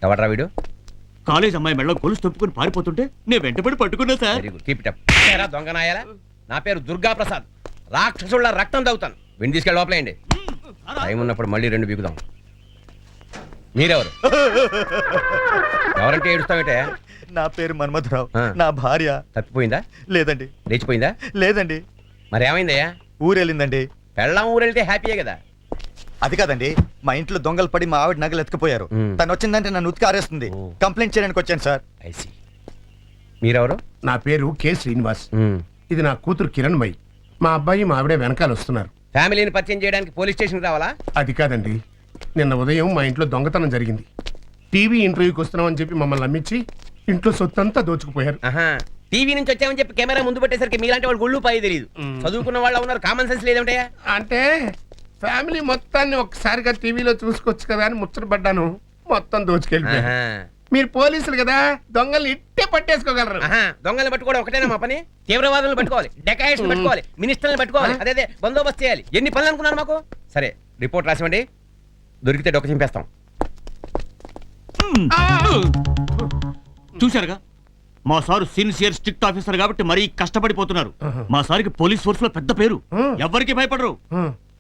ఎవడ్రా వీడు? కాలేజ్ అమ్మాయి మెడలో గొలుసు తప్పుకొని పారిపోతుంటే నేను వెంటబడి పట్టుకున్నా sir. Very good, keep it up. ఏరా దొంగ నాయాలా, నా పేరు దుర్గా ప్రసాద్. రాక్షసుళ్ళ రక్తం తాగుతాను. విని తీసుకెళ్ళి లోపలేయండి. టైం ఉన్నప్పుడు మళ్ళీ 2 బీగుదాం. మీరెవరు? ఎవరంటే ఏడుస్తావేటే? నా పేరు మన్మథరావు. నా భార్య తప్పిపోయిందా? లేదండి. లేచిపోయిందా? లేదండి. మరి ఏమైందయ్యా? ఊరెళ్ళిందండి. పెళ్ళాం ఊరెళ్తే హ్యాపీయే కదా. అది కాదండి, మా ఇంట్లో దొంగలు పడి మా ఆవిడ నగలు ఎత్తుకుపోయారు. తను వచ్చిందంటే నన్ను ఉతికి ఆరేస్తుంది. కంప్లైంట్ చేయడానికి వచ్చాను సార్. ఐసి. మీరెవరు? నా పేరు కె శ్రీనివాస్. ఇది నా కూతురు కిరణ్మయి. మా అబ్బాయి మా ఆవిడే వెనకాల వస్తున్నారు. ఫ్యామిలీని పరిచయం చేయడానికి పోలీస్ స్టేషన్ రావాలా? అది కాదండి, నిన్న ఉదయం మా ఇంట్లో దొంగతనం జరిగింది. టీవీ ఇంటర్వ్యూకి వస్తున్నామని చెప్పి మమ్మల్ని నమ్మించి ఇంట్లో సొత్తంతా దోచుకుపోయారు. టీవీ నుంచి వచ్చామని చెప్పి కెమెరా ముందు పెట్టేసరికి మీలాంటి వాళ్ళు గుళ్ళు పాయి తెలియదు. చదువుకున్న వాళ్ళు ఉన్నారు, కామన్ సెన్స్ లేదంటయ్యా. అంటే ఫ్యామిలీ మొత్తాన్ని ఒక్కసారిగా టీవీలో చూసుకోవచ్చు కదా అని ముచ్చటపడ్డాను. మొత్తం దోచుకెళ్ళిపోయారు. మీరు పోలీసులు కదా, దొంగల్ని ఇట్టే పట్టేసుకోగలరు. దొంగల్ని పట్టుకోవడం ఒకటేనా మా పని? తీవ్రవాదులను పట్టుకోవాలి, డెకాయిట్స్ పట్టుకోవాలి, మినిస్టర్ని పట్టుకోవాలి, అదే బందోబస్తు చేయాలి. ఎన్ని పనులు అనుకున్నారు మాకు? సరే, రిపోర్ట్ రాసివ్వండి. దొరికితే డొక్క చింపేస్తాం. చూశారుగా, మా సారు సిన్సియర్ స్ట్రిక్ట్ ఆఫీసర్ కాబట్టి మరీ కష్టపడిపోతున్నారు. మా సార్కి పోలీస్ ఫోర్స్ లో పెద్ద పేరు. ఎవరికి భయపడరు.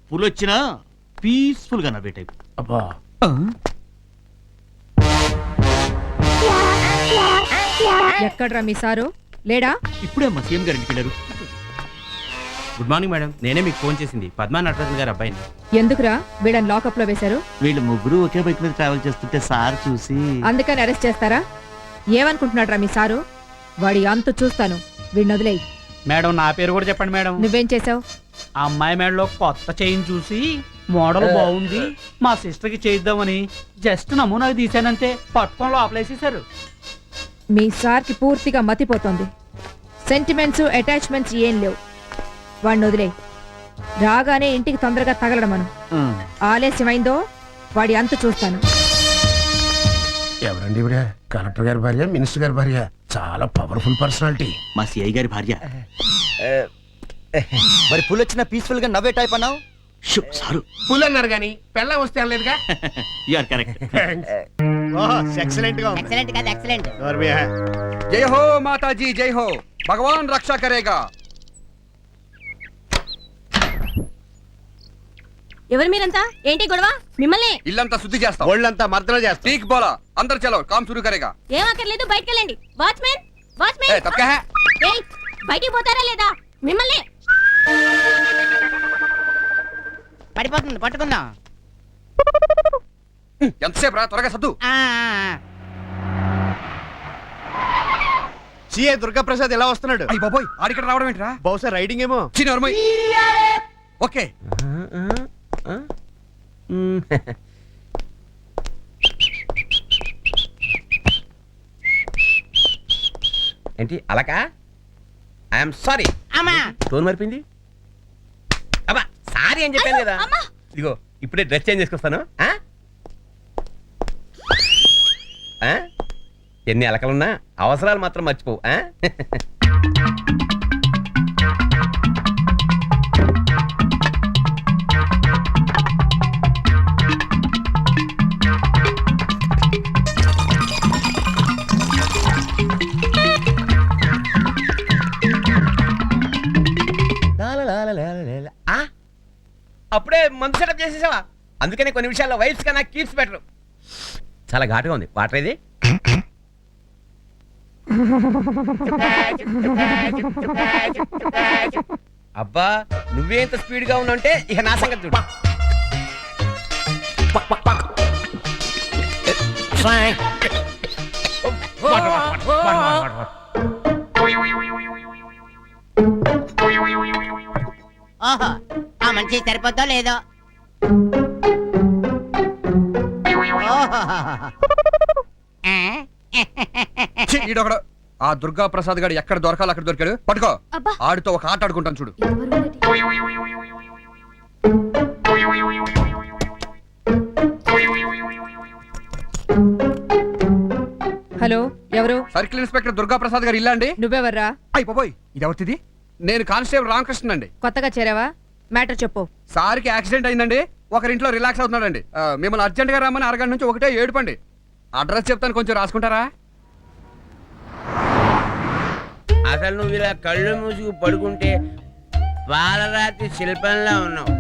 పులు వచ్చినా పీస్ఫుల్ గా నవ్వే టైప్. అబ్బా, ఎక్కడ్రా మీ సారు? లేడా? ఇప్పుడే మా సీఎం గారు ఇంటికి వెళ్ళారు. గుడ్ మార్నింగ్ మేడం, నేనే మీకు ఫోన్ చేసింది పద్మా నటరాజన్ గారు అబ్బాయిని. ఎందుకురా వీళ్ళని లాకప్ లో వేశారు? వీళ్ళు ముగ్గురు ఒకే బైక్ మీద ట్రావెల్ చేస్తుంటే సార్ చూసి అందుకని అరెస్ట్ చేస్తారా? ఏమనుకుంటున్నాడ్రా మీ సారు? వాడి అంతు చూస్తాను. వీడిని వదిలేయి. మేడం నా పేరు కూడా చెప్పండి మేడం. నువ్వేం చేసావు? ఆ అమ్మాయి మేడలో కొత్త చైన్ చూసి మోడల్ బాగుంది, మా సిస్టర్ కి చేయిద్దామని జస్ట్ నమూనాకి తీసానంతే, పట్టుకొని లోపలేసేసారు. మీ సార్కి పూర్తిగా మతిపోతుంది. సెంటిమెంట్స్ అటాచ్మెంట్స్ ఏం లేవు. వాడిని వదిలేయి. రాగానే ఇంటికి తొందరగా తగలడం మనం. ఆలస్యమైందో వాడి అంతు చూస్తాను. ఎవరండి ఇవిడ? కలెక్టర్ గారి భార్య, మినిస్టర్ గారి భార్య. చాలా పవర్ఫుల్ పర్సనాలిటీ. మా సిఐ గారి భార్య. మరి పుల్ వచ్చిన పీస్ఫుల్ గా నవ్వే టైప్ అన్నావు. సారు పుల్ అన్నారు కానీ పెళ్ళం వస్తే అనలేదుగా. You are correct. ఎక్సలెంట్ గా ఉంది. एक्सीलेंट का एक्सीलेंट। जय हो माता जी, जय हो, भगवान रक्षा करेगा। ఎవరు మీరంతా? ఏంటి గొడవ? మిమ్మల్ని ఇల్లంతా శుద్ధి చేస్తాం, ఒళ్ళంతా మర్దన చేస్తా. ठीक बोला, अंदर चलो, काम शुरू करेगा। ఏం అక్కర్లేదు, బయటికి వెళ్ళండి. వాచ్మెన్, వాచ్మెన్, ए, तब क्या है? ఏయ్, బయటికి పోతారా లేదా? మిమ్మల్ని పడిపోతుంది, పట్టుకుందాం. ఎంతసేపు రా, త్వరగా సద్దు. సిఏ దుర్గా ప్రసాద్ ఎలా వస్తున్నాడు? అయ్యి బాబోయ్, ఆడిక్కడ రావడం ఏంట్రా? బహుశా రైడింగ్ ఏమో. చిన్నోర్మయ్. ఓకే. ఏంటి అలాకా? I'm sorry. అమ్మా, టోన్ మరిపింది. అబ్బా సారీ అని చెప్పాను కదా. ఇదిగో ఇప్పుడే డ్రెస్ చేంజ్ చేసుకొస్తాను. ఎన్ని అలకలున్నా అవసరాలు మాత్రం మర్చిపోవు. అప్పుడే మందు సెటప్ చేసేసావా? అందుకనే కొన్ని విషయాల్లో వైఫ్స్ కన్నా కీప్స్ బెటర్. చాలా ఘాటుగా ఉంది వాటర్. ఇది అబ్బా నువ్వేంత స్పీడ్ గా ఉన్నావంటే ఇక నా సంగతి చూడు. ఓహో, ఆ మనిషి సరిపోద్దో లేదో. ఈడొకడు ఆ దుర్గా ప్రసాద్ గారు ఎక్కడ దొరకాలి అక్కడ దొరికాడు. పట్టుకో. అబ్బా. ఆడితో ఒక ఆట ఆడుకుంటాను చూడు. హలో, ఎవరు? సర్కిల్ ఇన్స్పెక్టర్ దుర్గా ప్రసాద్ గారు ఇల్లా అండి? నువ్వెవర్రా? అయ్యి బాబోయ్, ఇది ఎవరిది? నేను కానిస్టేబుల్ రామకృష్ణ అండి. కొత్తగా చేరావా? మ్యాటర్ చెప్పు. సార్కి యాక్సిడెంట్ అయిందండి, ఒకరింట్లో రిలాక్స్ అవుతున్నాడండి. మిమ్మల్ని అర్జెంట్ గా రమ్మని అరగంట నుంచి ఒకటే ఏడుపండి. అడ్రస్ చెప్తాను, కొంచెం రాసుకుంటారా? అసలు నువ్వు ఇలా కళ్ళు మూసుకు పడుకుంటే పాలరాతి శిల్పంలా ఉన్నావు.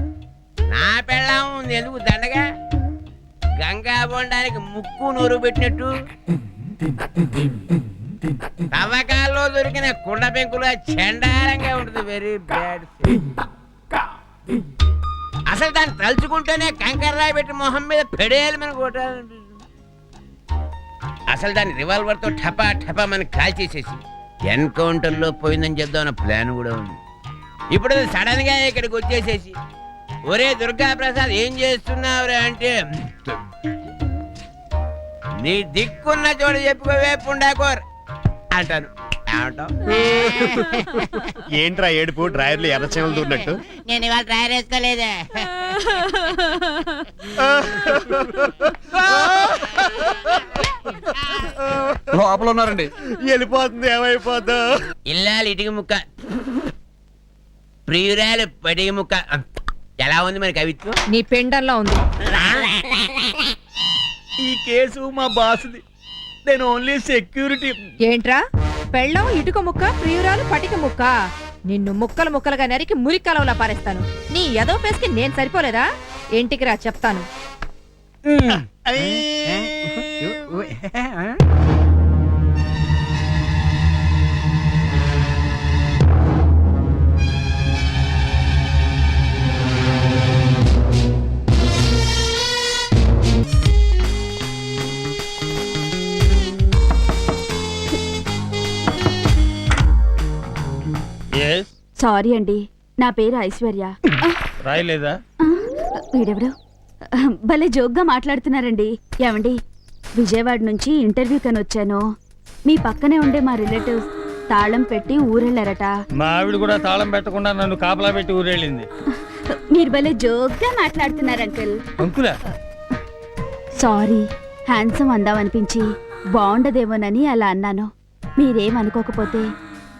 నా పెళ్ళం ఉంది ఎందుకు దండగా, గంగా బొండానికి ముక్కు నూరు పెట్టినట్టు, తవ్వకాల్లో దొరికిన కుండ పెంకులా చండాలంగా ఉంటుంది. Very bad. అసలు దాన్ని తలుచుకుంటేనే కంకర్రాయి పెట్టి మొహం మీద పెడేయాలి మన కొట్టాలనిపిస్తుంది. అసలు దాన్ని రివాల్వర్తో ఠపా ఠపా మనకి కాల్ చేసేసి ఎన్కౌంటర్లో పోయిందని చెప్దామన్న ప్లాన్ కూడా ఉంది. ఇప్పుడు సడన్ గా ఇక్కడికి వచ్చేసేసి ఒరే దుర్గా ప్రసాద్ ఏం చేస్తున్నావురా అంటే నీ దిక్కున్న చోటు చెప్పుకోవే పుండాకోర్ అంటాను. ఏమంటావు? ఏంట్రా ఏడుపు, డ్రైవర్లు ఎర్రచేమలు దూరినట్టు? నేను ఇవాళ డ్రైవర్ వేసుకోలేదే. లోపల ఉన్నారండి. వెళ్ళిపోతుంది, ఏమైపోద్దు? ఇల్లాలి ఇటుక ముక్క, ప్రియురాలు పటిక ముక్క. ఎలా ఉంది మరి కవిత్వం? నీ పెండంలో ఉంది. ఈ కేసు మా బాస్ది. నేను ఓన్లీ సెక్యూరిటీ. ఏంట్రా పెళ్ళం ఇటుక ముక్క, ప్రియురాలు పటిక ముక్క? నిన్ను ముక్కలు ముక్కలుగా నరికి మురికలవలా పారేస్తాను. నీ ఎదో పేస్కి నేను సరిపోలేదా? ఇంటికి రా చెప్తాను. సారీ అండి, నా పేరు ఐశ్వర్య. రాయలేదా? వీడెవడు భలే జోక్గా మాట్లాడుతున్నారండి. ఏమండి, విజయవాడ నుంచి ఇంటర్వ్యూ కని వచ్చాను. మీ పక్కనే ఉండే మా రిలేటివ్స్ తాళం పెట్టి ఊరెళ్ళారట. మా ఆవిడ కూడా తాళం పెట్టకుండా నన్ను కాపలా పెట్టి ఊరెళ్ళింది. మీరు భలే జోక్గా మాట్లాడుతున్నారు అంకుల్. అంకులా? సారీ, హ్యాండ్సమ్ అందామనిపించి బాగుండదేమోనని అలా అన్నాను. మీరేమనుకోకపోతే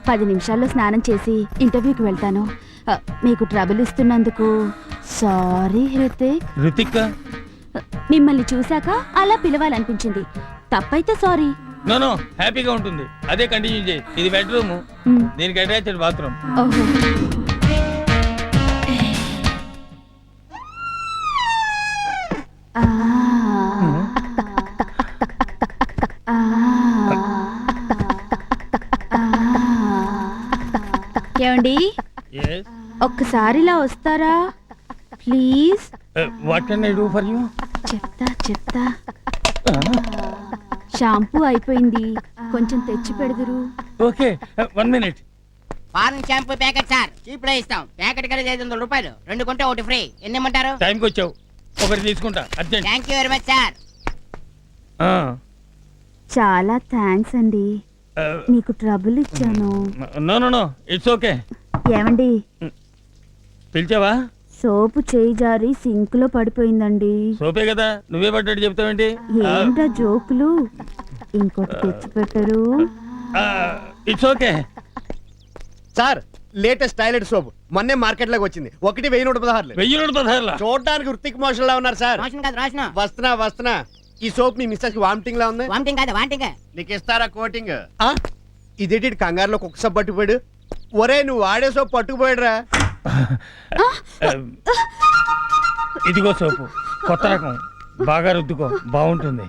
10 నిమిషాల్లో స్నానం చేసి ఇంటర్వ్యూకి వెళ్తాను. మీకు ట్రబుల్ ఇస్తున్నందుకు సారీ. రుతిక్, మిమ్మల్ని చూశాక అలా పిలవాలనిపించింది. తప్పైతే సారీ. నో హ్యాపీగా ఉంటుంది. అదే కంటిన్యూ చేయి. ఇది బెడ్రూమ్, దీనికి అటాచ్డ్ బాత్రూమ్. ఓహో. ఏమండి, ఒక్కసారి ఇలా వస్తారా please? What can I do for you? చెప్తా. షాంపూ అయిపోయింది, కొంచెం తెచ్చి పెడదురు. Okay, 1 minute. Foreign shampoo packet sir, cheap లో ఇస్తాం. ప్యాకెట్ కలిసి 500 రూపాయలు, 2 కొంటే 1 ఫ్రీ. ఎన్ని ఇమ్మంటారు? టైంకి వచ్చావు, ఒకటి తీసుకుంటా urgent. Thank you very much sir. చాలా థ్యాంక్స్ అండి, మీకు ట్రబుల్ ఇచ్చాను. No it's okay. ఏమండి, పిలిచావా? సోపు చేయి జారి సింక్ లో పడిపోయిందండి. సోపే కదా, నువ్వే పడ్డట్టు చెప్తావేంటి? ఏంటా జోకులు? ఇంకోటి తెచ్చి పెట్టరు. It's okay sir, latest toilet soap మొన్నే మార్కెట్ లోకి వచ్చింది. 1,116. 1116. చూడడానికి ఋతిక్ మోషన్ లా ఉన్నారు సార్. రోషన్ కాదు రోషన్. వస్తున్నా. ఈ సోప్ మీ మిస్సెస్ కి వామిటింగ్ లా ఉంది. వామిటింగ్ కాదు వామిటింగ్. నీకు ఇస్తారా కోటింగ్? ఇదేంటి కంగారులో కుక్క సోప్ పట్టుకుపోయాడు? ఒరే, నువ్వు వాడే సోప్ పట్టుకుపోయాడురా. ఇదిగో సోపు, కొత్త రకం, బాగా రుద్దుకో, బాగుంటుంది.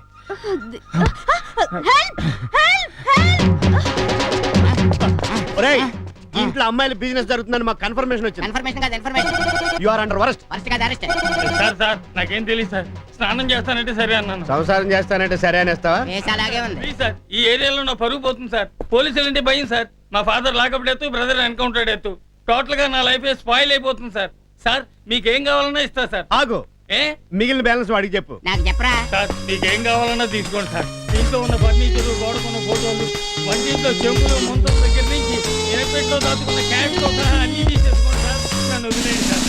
ఒరేయ్, ఇంట్లో అమ్మాయిల బిజినెస్ జరుగుతుందని మాకు కన్ఫర్మేషన్ వచ్చింది. కన్ఫర్మేషన్ కాదు information. You are under arrest. Arrest కాదు అరెస్ట్. సార్ నాకేం తెలియదు సార్. స్నానం చేస్తానంటే సరే అన్నాను. సంసారం చేస్తానంటే సరే అనేస్తావా? వేసి అలాగే ఉంది. ప్లీజ్ సార్, ఈ ఏరియాలో నా పరుగు పోతుంది సార్. పోలీసులు అంటే భయం సార్. మా father lockup death, brother encounter death. Total గా నా లైఫ్ స్పాయిల్ అయిపోతుంది సార్. సార్, మీకేం కావాలన్నా ఇస్తా సార్. ఆగు, ఏ మిగిలిన బ్యాలెన్స్ వాడికి చెప్పు. నాకు చెప్పరా? సార్, మీకేం కావాలన్నా తీసుకోండి సార్. ఇంట్లో ఉన్న ఫర్నిచర్, గోడకున్న ఫోటోలు, వంటింట్లో చెంబులు, ముంతల దగ్గర నుంచి ఎనపెట్లో దాచుకున్న క్యాష్ తో సహా అన్ని తీసేసుకోండి సార్. నన్ను వదిలేయండి సార్.